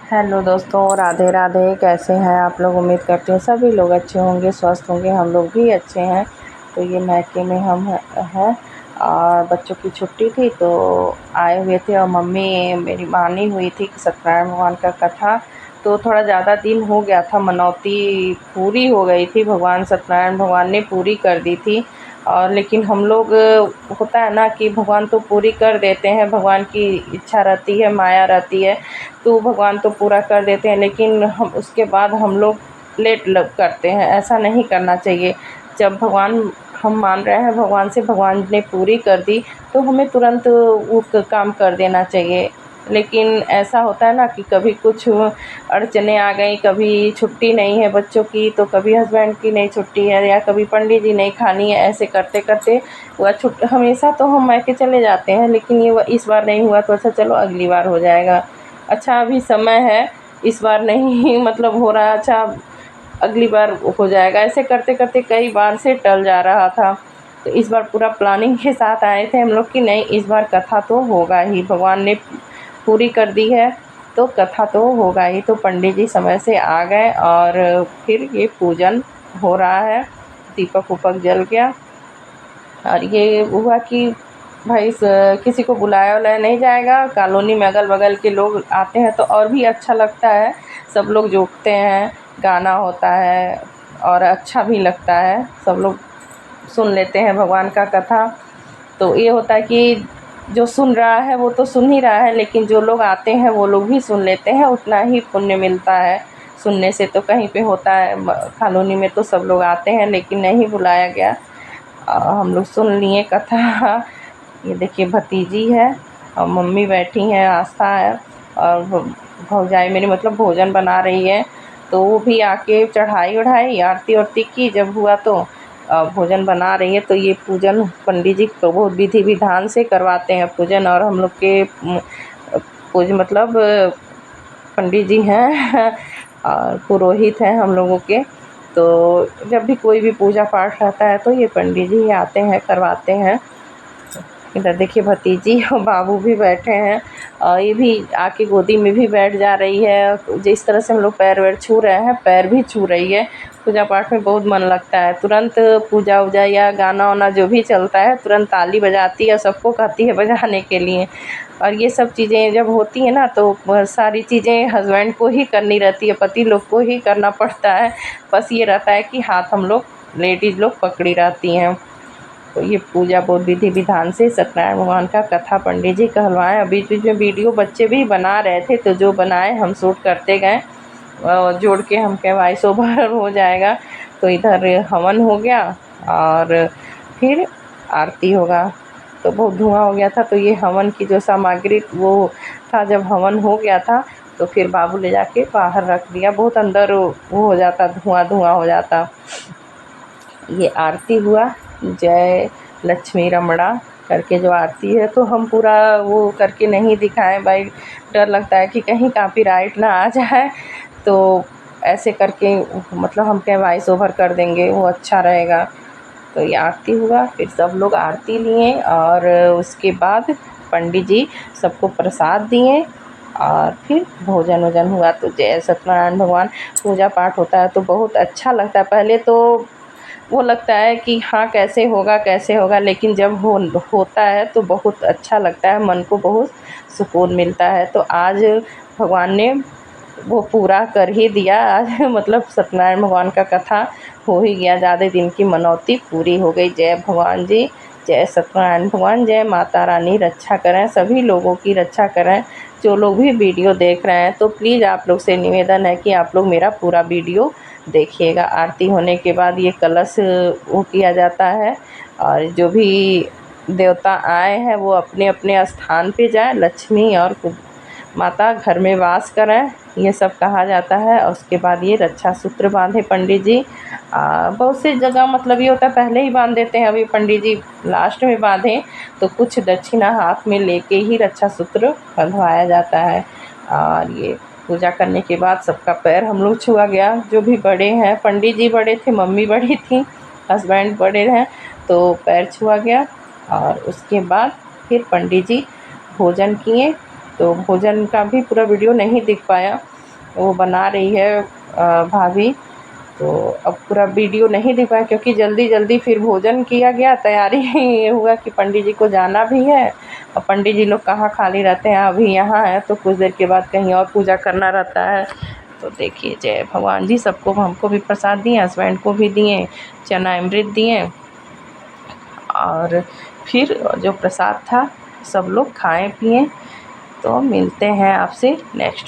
Hello दोस्तों, राधे राधे। कैसे हैं आप लोग? उम्मीद करते हैं सभी लोग अच्छे होंगे, स्वस्थ होंगे। हम लोग भी अच्छे हैं। तो ये मायके में हम हैं और बच्चों की छुट्टी थी तो आए हुए थे। और मम्मी मेरी मानी हुई थी कि सत्यनारायण भगवान का कथा तो थोड़ा ज़्यादा दिन हो गया था, मनौती पूरी हो गई थी, भगवान सत्यनारायण भगवान ने पूरी कर दी थी। और लेकिन हम लोग, होता है ना कि भगवान तो पूरी कर देते हैं, भगवान की इच्छा रहती है, माया रहती है, तो भगवान तो पूरा कर देते हैं। लेकिन हम उसके बाद हम लोग लेट लग करते हैं, ऐसा नहीं करना चाहिए। जब भगवान, हम मान रहे हैं भगवान से, भगवान ने पूरी कर दी तो हमें तुरंत वो काम कर देना चाहिए। लेकिन ऐसा होता है ना कि कभी कुछ अड़चने आ गई, कभी छुट्टी नहीं है बच्चों की, तो कभी हस्बैंड की नहीं छुट्टी है, या कभी पंडित जी नहीं खानी है, ऐसे करते करते वह हमेशा तो हम मायके चले जाते हैं। लेकिन ये इस बार नहीं हुआ तो अच्छा, चलो अगली बार हो जाएगा। अच्छा अभी समय है, इस बार नहीं मतलब हो रहा, अच्छा अगली बार हो जाएगा। ऐसे करते करते कई बार से टल जा रहा था। तो इस बार पूरा प्लानिंग के साथ आए थे हम लोग कि नहीं, इस बार कथा तो होगा ही, भगवान ने पूरी कर दी है तो कथा तो होगा ही। तो पंडित जी समय से आ गए और फिर ये पूजन हो रहा है, दीपक उपक जल गया। और ये हुआ कि भाई किसी को बुलाया उलाया नहीं जाएगा, कॉलोनी में अगल बगल के लोग आते हैं तो और भी अच्छा लगता है। सब लोग जुटते हैं, गाना होता है और अच्छा भी लगता है, सब लोग सुन लेते हैं भगवान का कथा। तो ये होता है कि जो सुन रहा है वो तो सुन ही रहा है, लेकिन जो लोग आते हैं वो लोग भी सुन लेते हैं, उतना ही पुण्य मिलता है। सुनने से तो कहीं पे होता है, कॉलोनी में तो सब लोग आते हैं लेकिन नहीं बुलाया गया। हम लोग सुन लिए कथा। ये देखिए भतीजी है और मम्मी बैठी हैं, आस्था है और भौजाई मेरी मतलब भोजन बना रही है। तो वो भी आके चढ़ाई वढ़ाई, आरती वारती की जब हुआ तो भोजन बना रही है। तो ये पूजन पंडित जी को बहुत विधि विधान से करवाते हैं पूजन। और हम लोग के पूज मतलब पंडित जी हैं और पुरोहित हैं हम लोगों के। तो जब भी कोई भी पूजा पाठ रहता है तो ये पंडित जी आते हैं, करवाते हैं। इधर देखिए भतीजी और बाबू भी बैठे हैं और ये भी आके गोदी में भी बैठ जा रही है। जिस तरह से हम लोग पैर वैर छू रहे हैं, पैर भी छू रही है। पूजा पाठ में बहुत मन लगता है। तुरंत पूजा उजा या गाना वाना जो भी चलता है तुरंत ताली बजाती है, सबको कहती है बजाने के लिए। और ये सब चीज़ें जब होती हैं ना तो सारी चीज़ें हस्बैंड को ही करनी रहती है, पति लोग को ही करना पड़ता है। बस ये रहता है कि हाथ हम लोग लेडीज़ लोग पकड़ी रहती हैं। तो ये पूजा बहुत विधि विधान से सत्यनारायण भगवान का कथा पंडित जी कहलवाएँ। अभी बीच में वीडियो बच्चे भी बना रहे थे तो जो बनाए हम शूट करते गए, जोड़ के हम क्या वॉइस ओवर हो जाएगा। तो इधर हवन हो गया और फिर आरती होगा। तो बहुत धुआं हो गया था, तो ये हवन की जो सामग्री वो था, जब हवन हो गया था तो फिर बाबू ले जाके बाहर रख दिया। बहुत अंदर वो हो जाता, धुआं धुआं हो जाता। ये आरती हुआ, जय लक्ष्मी रमणा करके जो आरती है, तो हम पूरा वो करके नहीं दिखाएं भाई, डर लगता है कि कहीं कॉपीराइट ना आ जाए। तो ऐसे करके मतलब हम क्या वॉइस ओवर कर देंगे, वो अच्छा रहेगा। तो ये आरती हुआ, फिर सब लोग आरती लिए और उसके बाद पंडित जी सबको प्रसाद दिए और फिर भोजन वोजन हुआ। तो जय सत्यनारायण भगवान, पूजा पाठ होता है तो बहुत अच्छा लगता है। पहले तो वो लगता है कि हाँ कैसे होगा कैसे होगा, लेकिन जब होता है तो बहुत अच्छा लगता है, मन को बहुत सुकून मिलता है। तो आज भगवान ने वो पूरा कर ही दिया। आज मतलब सत्यनारायण भगवान का कथा हो ही गया, ज़्यादा दिन की मनौती पूरी हो गई। जय भगवान जी, जय सत्यनारायण भगवान, जय माता रानी रक्षा करें, सभी लोगों की रक्षा करें। जो लोग भी वीडियो देख रहे हैं तो प्लीज़ आप लोग से निवेदन है कि आप लोग मेरा पूरा वीडियो देखिएगा। आरती होने के बाद ये कलश वो किया जाता है और जो भी देवता आए हैं वो अपने अपने स्थान पे जाएं, लक्ष्मी और माता घर में वास करें, ये सब कहा जाता है। और उसके बाद ये रक्षा सूत्र बांधे पंडित जी। बहुत सी जगह मतलब ये होता है पहले ही बांध देते हैं, अभी पंडित जी लास्ट में बांधें तो कुछ दक्षिणा हाथ में लेके ही रक्षा सूत्र बंधवाया जाता है। और ये पूजा करने के बाद सबका पैर हम लोग छुआ गया, जो भी बड़े हैं, पंडित जी बड़े थे, मम्मी बड़ी थी, हस्बैंड बड़े हैं, तो पैर छुआ गया। और उसके बाद फिर पंडित जी भोजन किए। तो भोजन का भी पूरा वीडियो नहीं दिख पाया, वो बना रही है भाभी। तो अब पूरा वीडियो नहीं दिखाया क्योंकि जल्दी जल्दी फिर भोजन किया गया, तैयारी ये हुआ कि पंडित जी को जाना भी है और पंडित जी लोग कहाँ खाली रहते हैं, अभी यहाँ है तो कुछ देर के बाद कहीं और पूजा करना रहता है। तो देखिए जय भगवान जी, सबको, हमको भी प्रसाद दिए, हस्बैंड को भी दिए, चना अमृत दिए और फिर जो प्रसाद था सब लोग खाएं पिएं। तो मिलते हैं आपसे नेक्स्ट